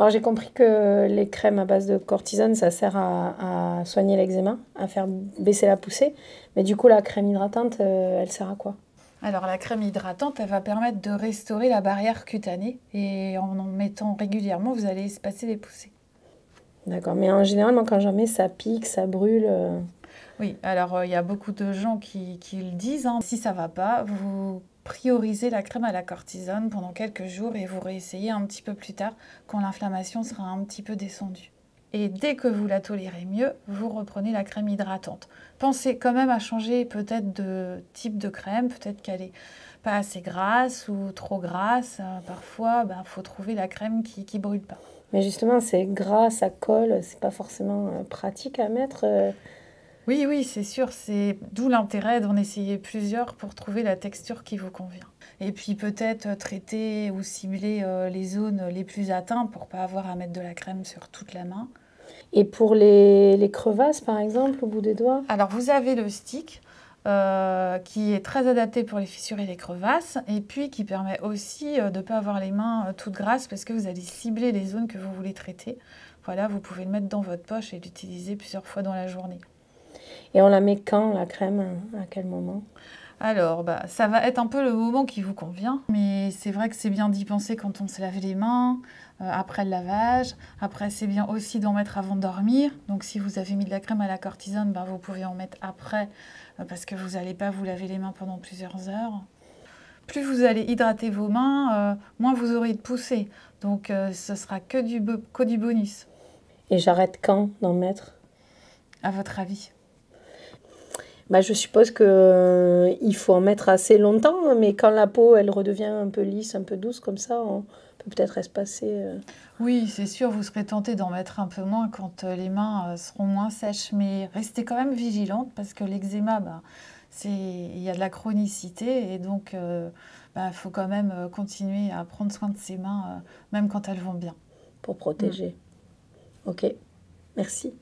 Alors j'ai compris que les crèmes à base de cortisone, ça sert à soigner l'eczéma, à faire baisser la poussée. Mais du coup, la crème hydratante, elle sert à quoi? Alors la crème hydratante, elle va permettre de restaurer la barrière cutanée et en mettant régulièrement, vous allez espacer les poussées. D'accord, mais en général, moi, quand j'en mets, ça pique, ça brûle. Oui, alors il y a beaucoup de gens qui le disent, hein. Si ça va pas, vous priorisez la crème à la cortisone pendant quelques jours et vous réessayez un petit peu plus tard quand l'inflammation sera un petit peu descendue. Et dès que vous la tolérez mieux, vous reprenez la crème hydratante. Pensez quand même à changer peut-être de type de crème, peut-être qu'elle est pas assez grasse ou trop grasse. Parfois, faut trouver la crème qui brûle pas. Mais justement, c'est gras, ça colle, c'est pas forcément pratique à mettre. Oui, oui, c'est sûr, c'est d'où l'intérêt d'en essayer plusieurs pour trouver la texture qui vous convient. Et puis peut-être traiter ou cibler les zones les plus atteintes pour pas avoir à mettre de la crème sur toute la main. Et pour les crevasses, par exemple, au bout des doigts? Alors vous avez le stick qui est très adapté pour les fissures et les crevasses et puis qui permet aussi de ne pas avoir les mains toutes grasses parce que vous allez cibler les zones que vous voulez traiter. Voilà, vous pouvez le mettre dans votre poche et l'utiliser plusieurs fois dans la journée. Et on la met quand, la crème? À quel moment? Alors, ça va être un peu le moment qui vous convient, mais c'est vrai que c'est bien d'y penser quand on se lave les mains, après le lavage. Après, c'est bien aussi d'en mettre avant de dormir. Donc, si vous avez mis de la crème à la cortisone, vous pouvez en mettre après, parce que vous n'allez pas vous laver les mains pendant plusieurs heures. Plus vous allez hydrater vos mains, moins vous aurez de poussée. Donc, ce sera que du bonus, Et j'arrête quand d'en mettre? à votre avis. Bah, je suppose que il faut en mettre assez longtemps, mais quand la peau, elle redevient un peu lisse, un peu douce comme ça, on peut peut-être espacer. Oui, c'est sûr, vous serez tenté d'en mettre un peu moins quand les mains seront moins sèches, mais restez quand même vigilante parce que l'eczéma, il y a de la chronicité et donc faut quand même continuer à prendre soin de ses mains, même quand elles vont bien. Pour protéger. Ok, merci.